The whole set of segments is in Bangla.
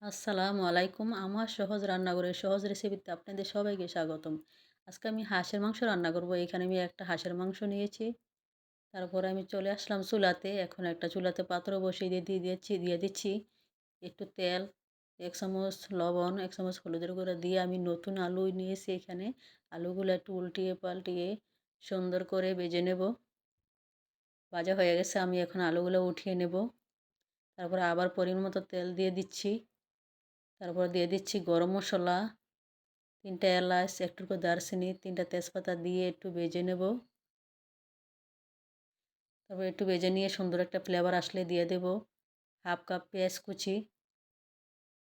আসসালামু আলাইকুম। আমার সহজ রান্নাঘরের সহজ রেসিপিতে আপনাদের সবাইকে স্বাগতম। আজকে আমি হাঁসের মাংস রান্না করব। এখানে আমি একটা হাঁসের মাংস নিয়েছি। তারপরে আমি চলে আসলাম চুলাতে। এখন একটা চুলাতে পাত্র বসিয়ে দিয়ে দিচ্ছি একটু তেল, ১ চামচ লবণ, ১ চামচ হলুদের গুঁড়া দিয়ে আমি নতুন আলু নিয়েছি এখানে। আলুগুলো একটু উল্টিয়ে পাল্টিয়ে সুন্দর করে ভেজে নেব। ভাজা হয়ে গেছে, আমি এখন আলুগুলো উঠিয়ে নেব। তারপরে আবার পরিমাণ মতো তেল দিয়ে দিচ্ছি। তারপর দিয়ে দিচ্ছি গরম মশলা, ৩টা এলাচ, একটু করে দারচিনি, ৩টা তেজপাতা দিয়ে একটু ভেজে নেব। তারপর একটু ভেজে নিয়ে সুন্দর একটা ফ্লেভার আসলে দিয়ে দেব 1/2 কাপ পেঁয়াজ কুচি,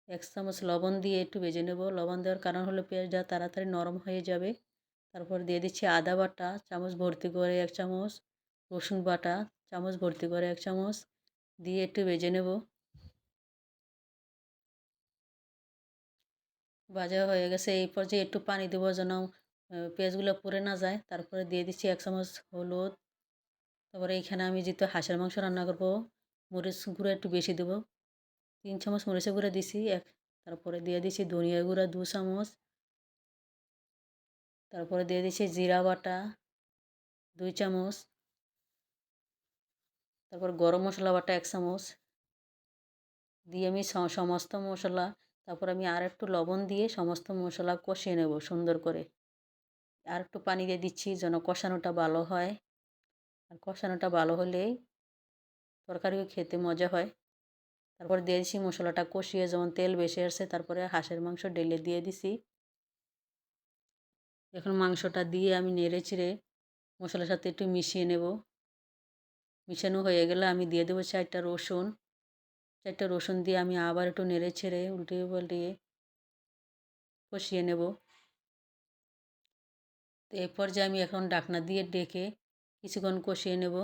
১ চামচ লবণ দিয়ে একটু ভেজে নেব। লবণ দেওয়ার কারণ হলো পেঁয়াজটা তাড়াতাড়ি নরম হয়ে যাবে। তারপর দিয়ে দিচ্ছি আদা বাটা চামচ ভর্তি করে ১ চামচ, রসুন বাটা চামচ ভর্তি করে ১ চামচ দিয়ে একটু ভেজে নেব। ভাজা হয়ে গেছে, এই পর্যায়ে একটু পানি দেবো যেন পেঁয়াজগুলো পুড়ে না যায়। তারপরে দিয়ে দিচ্ছি ১ চামচ হলুদ। তারপরে এখানে আমি যেহেতু হাঁসের মাংস রান্না করব, মরিচ গুঁড়ো একটু বেশি দেবো, ৩ চামচ মরিচের গুঁড়ো দিছি তারপরে দিয়ে দিচ্ছি ধনিয়া গুঁড়া ২ চামচ। তারপরে দিয়ে দিচ্ছি জিরা বাটা ২ চামচ। তারপর গরম মশলা বাটা ১ চামচ দিয়ে আমি সমস্ত মশলা, তারপর আমি আর একটু লবণ দিয়ে সমস্ত মশলা কষিয়ে নেব সুন্দর করে। আর একটু পানি দিয়ে দিচ্ছি যেন কষানোটা ভালো হয়। আর কষানোটা ভালো হলেই তরকারিও খেতে মজা হয়। তারপর দিয়ে দিচ্ছি মশলাটা কষিয়ে যখন তেল বেশি আসছে, তারপরে হাঁসের মাংস ঢেলে দিয়ে দিছি। এখন মাংসটা দিয়ে আমি নেড়ে চেড়ে মশলার সাথে একটু মিশিয়ে নেব। মিশানো হয়ে গেলে আমি দিয়ে দেবো 4টা রসুন। 4টা রসুন দিয়ে আমি আবার একটু নেড়ে ছেড়ে উল্টিয়ে পাল্টিয়ে কষিয়ে নেব। তো এই পর্যায়ে আমি এখন ঢাকনা দিয়ে ডেকে কিছুক্ষণ কষিয়ে নেব।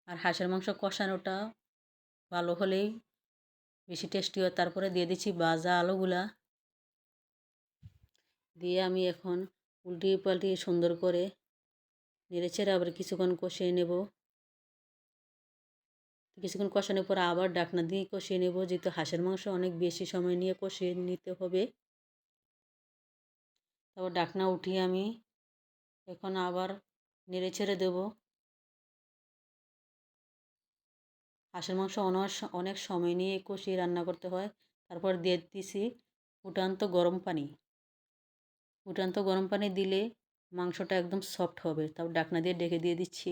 আর হাঁসের মাংস কষানোটা ভালো হলেই বেশি টেস্টি হয়। তারপরে দিয়ে দিচ্ছি ভাজা আলুগুলা দিয়ে আমি এখন উল্টিয়ে পাল্টিয়ে সুন্দর করে নেড়েচেড়ে আবার কিছুক্ষণ কষিয়ে নেব। কিছুক্ষণ কষানোর পর আবার ঢাকনা দিয়ে কষিয়ে নেব, যেহেতু হাঁসের মাংস অনেক বেশি সময় নিয়ে কষিয়ে নিতে হবে। তারপর ঢাকনা উঠিয়ে আমি এখন আবার নেড়েচেড়ে দেব। হাঁসের মাংস অনেক সময় নিয়ে কষিয়ে রান্না করতে হয়। তারপর দিয়ে দিছি ফুটান্ত গরম পানি। ফুটান্ত গরম পানি দিলে মাংসটা একদম সফট হবে। তারপর ঢাকনা দিয়ে ঢেকে দিয়ে দিচ্ছি।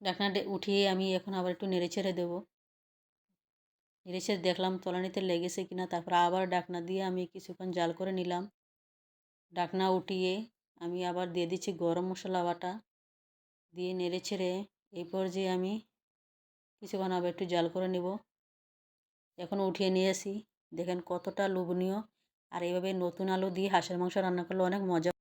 ঢাকনা উঠিয়ে আমি এখন আবার একটু নেড়েচেড়ে দেবো। নেড়েচেড়ে দেখলাম তলানিতে লেগেছে কিনা, তারপর আবার ঢাকনা দিয়ে আমি কিছুক্ষণ জাল করে নিলাম। ঢাকনা উঠিয়ে আমি আবার দিয়ে দিচ্ছি গরম মশলা বাটা দিয়ে নেড়েচেড়ে এই পর্যায়ে আমি কিছুক্ষণ আবার একটু জাল করে নেব। এখন উঠিয়ে নিয়ে আসি, দেখেন কতটা লোভনীয়। আর এইভাবে নতুন আলু দিয়ে হাঁসের মাংস রান্না করলে অনেক মজা।